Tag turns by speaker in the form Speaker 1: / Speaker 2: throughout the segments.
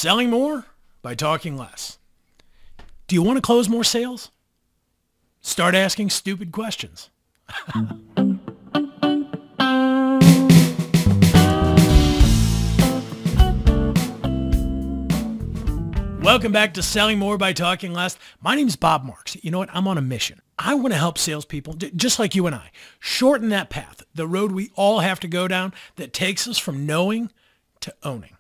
Speaker 1: Selling more by talking less. Do you want to close more sales? Start asking stupid questions. Welcome back to Selling More by Talking Less. My name's Bob Marks. You know what? I'm on a mission. I want to help salespeople, just like you and I, shorten that path, the road we all have to go down that takes us from knowing to owning.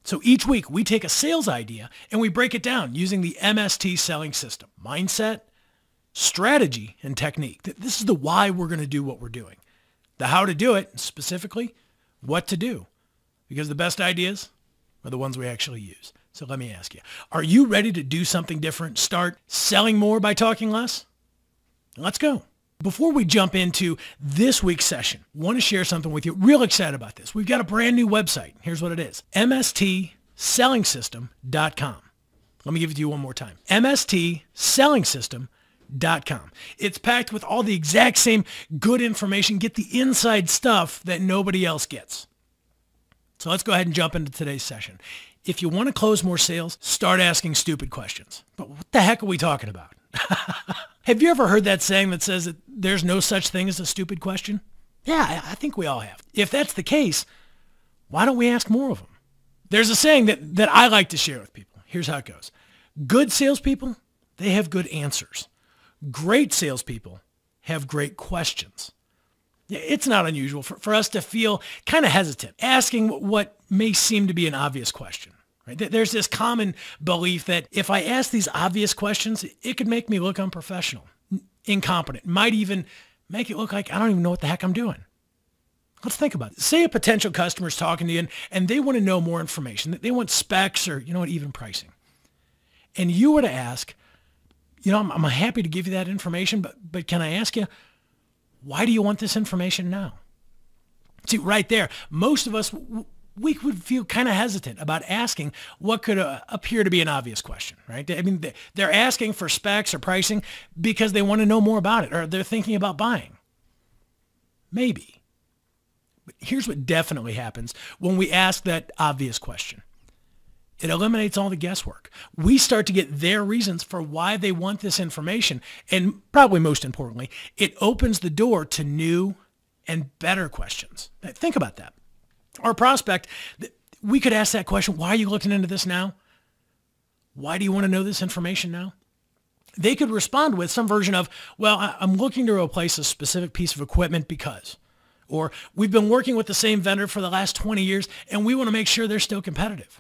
Speaker 1: So each week we take a sales idea and we break it down using the MST selling system: mindset, strategy, and technique. This is the why we're going to do what we're doing. The how to do it, specifically, what to do. Because the best ideas are the ones we actually use. So let me ask you, are you ready to do something different? Start selling more by talking less? Let's go. Before we jump into this week's session, I want to share something with you. Real excited about this. We've got a brand new website. Here's what it is: mstsellingsystem.com. Let me give it to you one more time: mstsellingsystem.com. It's packed with all the exact same good information. Get the inside stuff that nobody else gets. So let's go ahead and jump into today's session. If you want to close more sales, start asking stupid questions. But what the heck are we talking about? Have you ever heard that saying that says that there's no such thing as a stupid question? Yeah, I think we all have. If that's the case, why don't we ask more of them? There's a saying that I like to share with people. Here's how it goes. Good salespeople, they have good answers. Great salespeople have great questions. It's not unusual for us to feel kind of hesitant asking what may seem to be an obvious question. Right? There's this common belief that if I ask these obvious questions, it could make me look unprofessional, incompetent, might even make it look like I don't even know what the heck I'm doing. Let's think about it. Say a potential customer is talking to you and they want to know more information. They want specs or, even pricing. And you were to ask, I'm happy to give you that information, but can I ask you, why do you want this information now? See, right there, most of us, we would feel kind of hesitant about asking what could appear to be an obvious question, right? I mean, they're asking for specs or pricing because they want to know more about it, or they're thinking about buying. Maybe. But here's what definitely happens when we ask that obvious question. It eliminates all the guesswork. We start to get their reasons for why they want this information. And probably most importantly, it opens the door to new and better questions. Think about that. Our prospect, we could ask that question: why are you looking into this now? Why do you want to know this information now? They could respond with some version of, well, I'm looking to replace a specific piece of equipment because, or we've been working with the same vendor for the last 20 years and we want to make sure they're still competitive.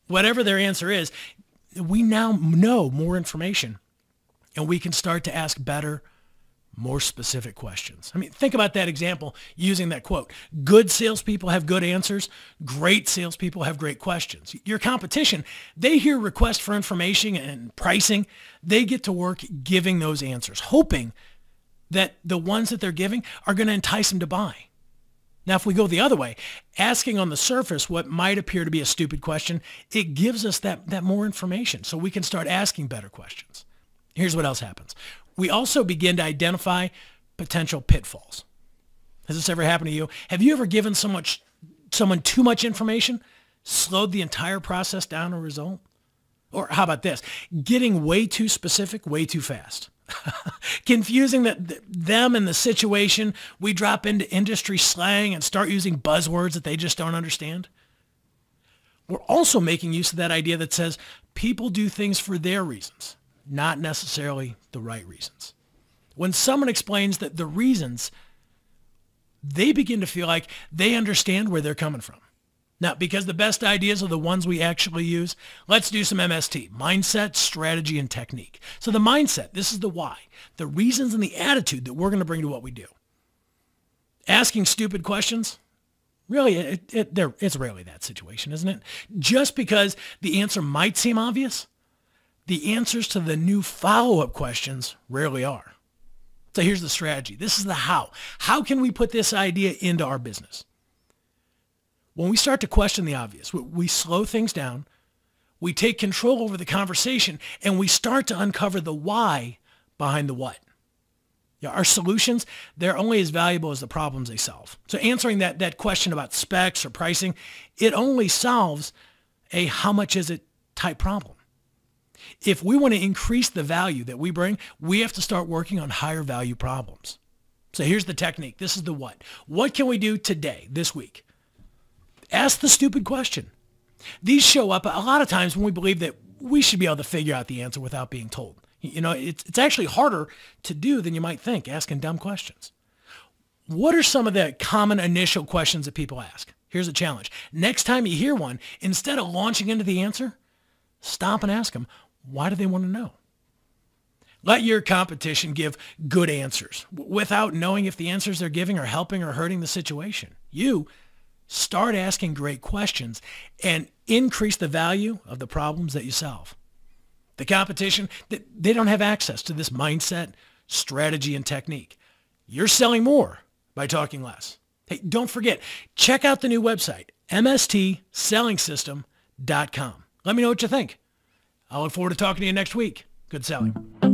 Speaker 1: Whatever their answer is, we now know more information and we can start to ask better, more specific questions. I mean, think about that example using that quote. Good salespeople have good answers. Great salespeople have great questions. Your competition, they hear requests for information and pricing. They get to work giving those answers, hoping that the ones that they're giving are going to entice them to buy. Now, if we go the other way, asking on the surface what might appear to be a stupid question, it gives us that more information so we can start asking better questions. Here's what else happens. We also begin to identify potential pitfalls. Has this ever happened to you? Have you ever given someone too much information, slowed the entire process down as a result? Or how about this? Getting way too specific, way too fast. Confusing them and the situation. We drop into industry slang and start using buzzwords that they just don't understand. We're also making use of that idea that says people do things for their reasons, not necessarily the right reasons. When someone explains that the reasons, they begin to feel like they understand where they're coming from. Now, because the best ideas are the ones we actually use, let's do some MST: mindset, strategy, and technique. So the mindset, this is the why, the reasons and the attitude that we're going to bring to what we do. Asking stupid questions, really, it's rarely that situation, isn't it? Just because the answer might seem obvious, the answers to the new follow-up questions rarely are. So here's the strategy. This is the how. How can we put this idea into our business? When we start to question the obvious, we slow things down, we take control over the conversation, and we start to uncover the why behind the what. Yeah, our solutions, they're only as valuable as the problems they solve. So answering that question about specs or pricing, it only solves a how much is it type problem. If we want to increase the value that we bring, we have to start working on higher value problems. So here's the technique. This is the what. What can we do today, this week? Ask the stupid question. These show up a lot of times when we believe that we should be able to figure out the answer without being told. You know, it's actually harder to do than you might think, asking dumb questions. What are some of the common initial questions that people ask? Here's a challenge. Next time you hear one, instead of launching into the answer, stop and ask them, why do they want to know? Let your competition give good answers without knowing if the answers they're giving are helping or hurting the situation. You start asking great questions and increase the value of the problems that you solve. The competition, they don't have access to this mindset, strategy, and technique. You're selling more by talking less. Hey, don't forget, check out the new website, mstsellingsystem.com. Let me know what you think. I look forward to talking to you next week. Good selling.